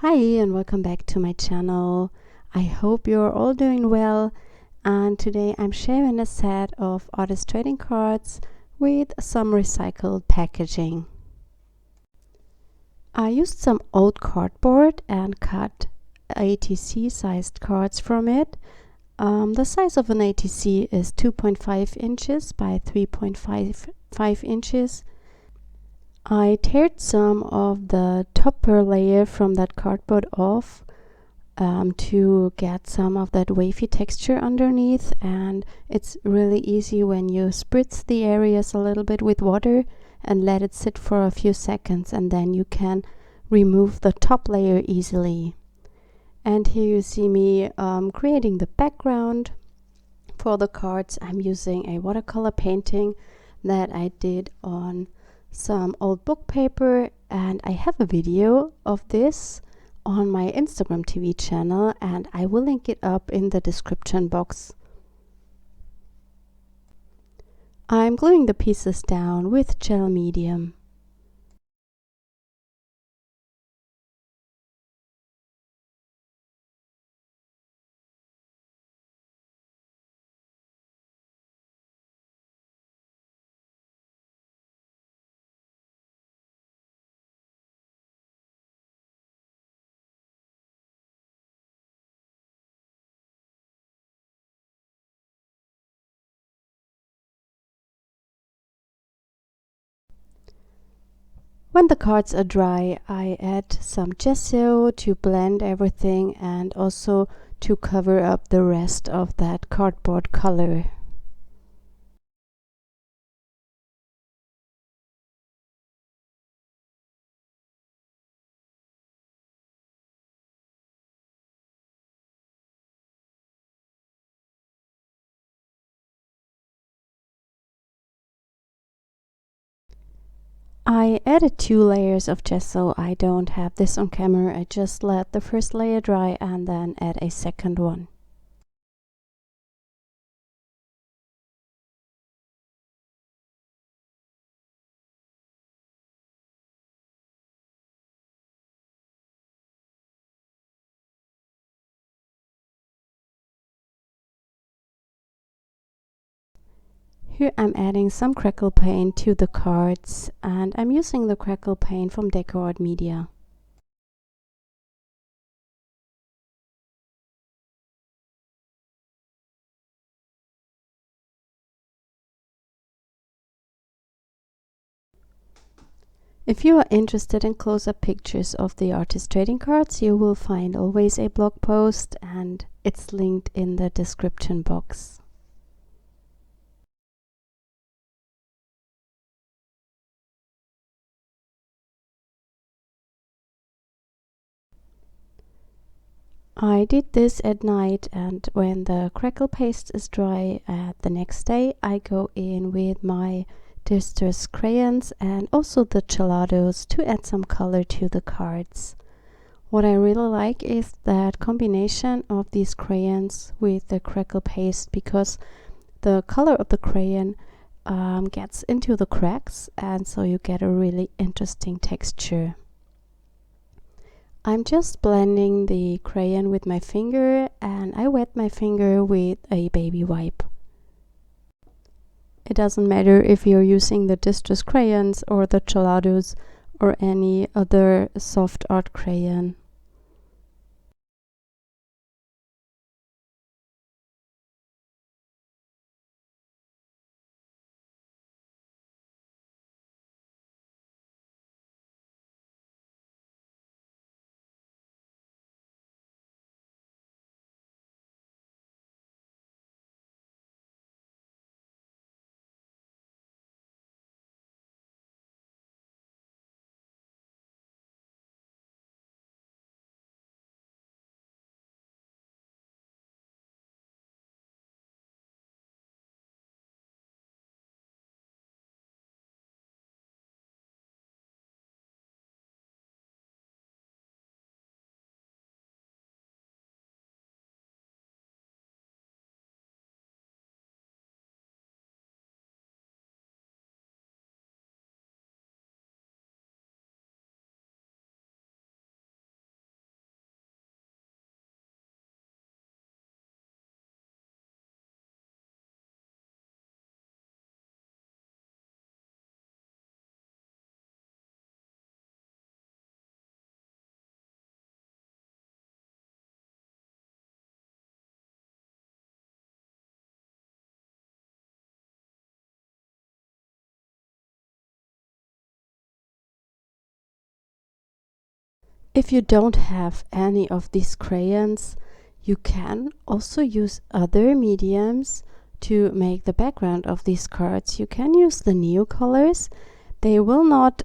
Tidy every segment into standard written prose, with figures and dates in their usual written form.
Hi and welcome back to my channel. I hope you're all doing well, and today I'm sharing a set of artist trading cards with some recycled packaging. I used some old cardboard and cut ATC sized cards from it. The size of an ATC is 2.5 inches by 3.55 inches. I teared some of the topper layer from that cardboard off to get some of that wavy texture underneath, and it's really easy when you spritz the areas a little bit with water and let it sit for a few seconds, and then you can remove the top layer easily. And here you see me creating the background for the cards. I'm using a watercolor painting that I did on some old book paper, and I have a video of this on my Instagram TV channel, and I will link it up in the description box. I'm gluing the pieces down with gel medium. When the cards are dry, I add some gesso to blend everything and also to cover up the rest of that cardboard color. I added 2 layers of gesso. I don't have this on camera. I just let the first layer dry and then add a second one. Here I'm adding some Crackle paint to the cards, and I'm using the Crackle paint from DecoArt media. If you are interested in close-up pictures of the artist trading cards, you will find always a blog post, and it's linked in the description box. I did this at night, and when the Crackle paste is dry the next day, I go in with my distress crayons and also the gelatos to add some color to the cards. What I really like is that combination of these crayons with the Crackle paste, because the color of the crayon gets into the cracks, and so you get a really interesting texture. I'm just blending the crayon with my finger, and I wet my finger with a baby wipe. It doesn't matter if you're using the distress crayons or the gelatos or any other soft art crayon. If you don't have any of these crayons, you can also use other mediums to make the background of these cards. You can use the Neo colors. They will not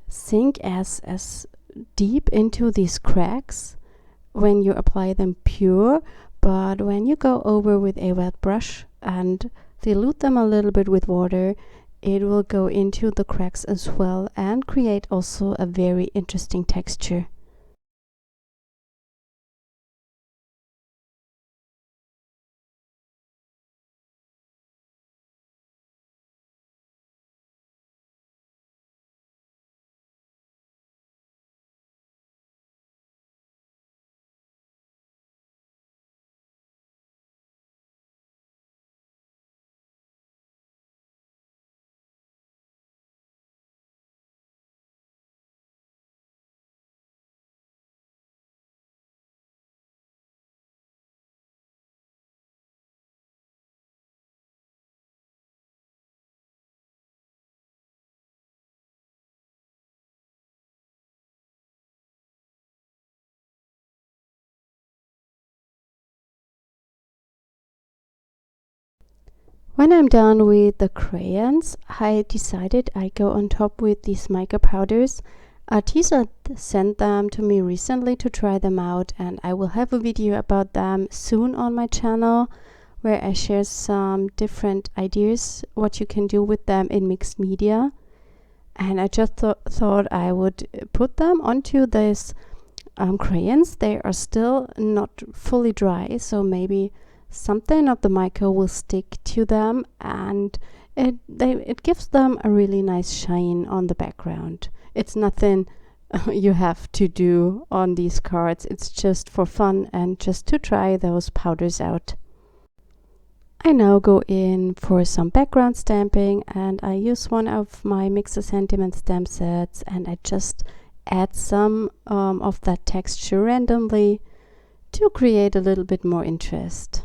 sink as deep into these cracks when you apply them pure, but when you go over with a wet brush and dilute them a little bit with water, it will go into the cracks as well and create also a very interesting texture. When I'm done with the crayons, I decided I go on top with these mica powders. Arteza sent them to me recently to try them out, and I will have a video about them soon on my channel where I share some different ideas what you can do with them in mixed media. And I just thought I would put them onto these crayons. They are still not fully dry, so maybe something of the mica will stick to them, and it gives them a really nice shine on the background. It's nothing you have to do on these cards. It's just for fun and just to try those powders out. I now go in for some background stamping, and I use one of my Mixer Sentiment stamp sets, and I just add some of that texture randomly to create a little bit more interest.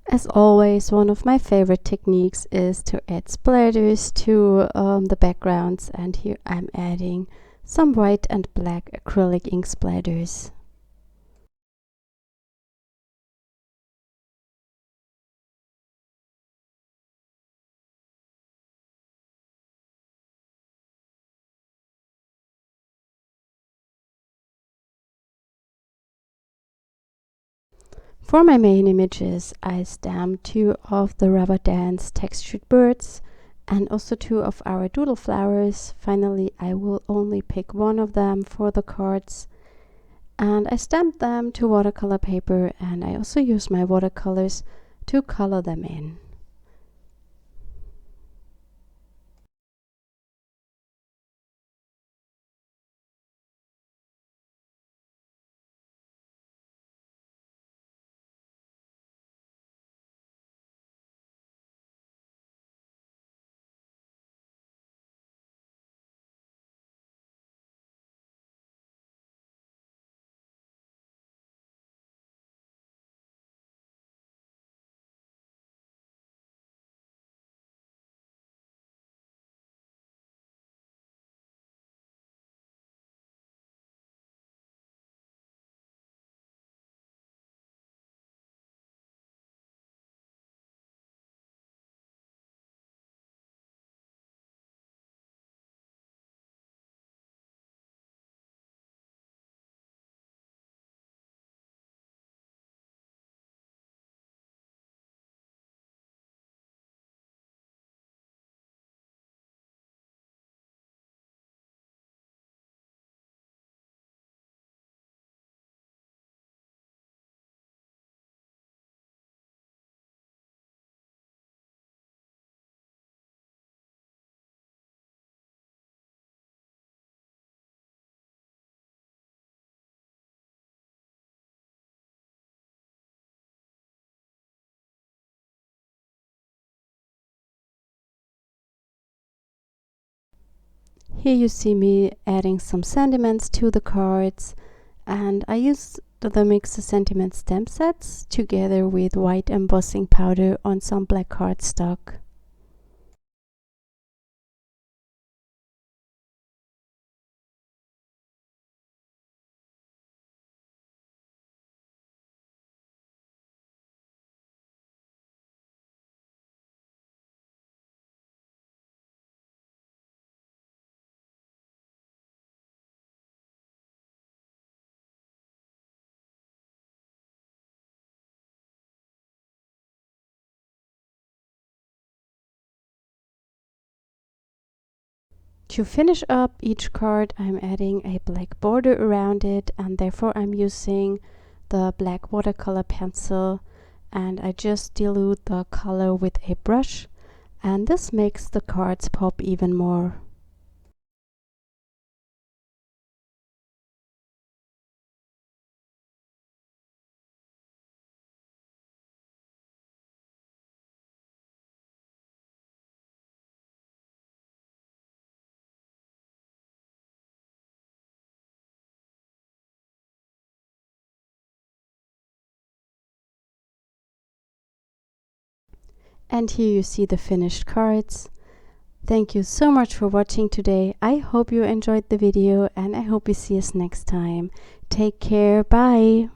As always, one of my favorite techniques is to add splatters to the backgrounds, and here I'm adding some white and black acrylic ink splatters. For my main images, I stamped 2 of the rubber dance textured birds and also 2 of our doodle flowers. Finally, I will only pick one of them for the cards, and I stamped them to watercolor paper, and I also use my watercolors to color them in. here you see me adding some sentiments to the cards, and I used the Mica sentiment stamp sets together with white embossing powder on some black cardstock. To finish up each card, I'm adding a black border around it, and therefore I'm using the black watercolor pencil, and I just dilute the color with a brush, and this makes the cards pop even more. And here you see the finished cards. Thank you so much for watching today. I hope you enjoyed the video, and I hope you see us next time. Take care. Bye.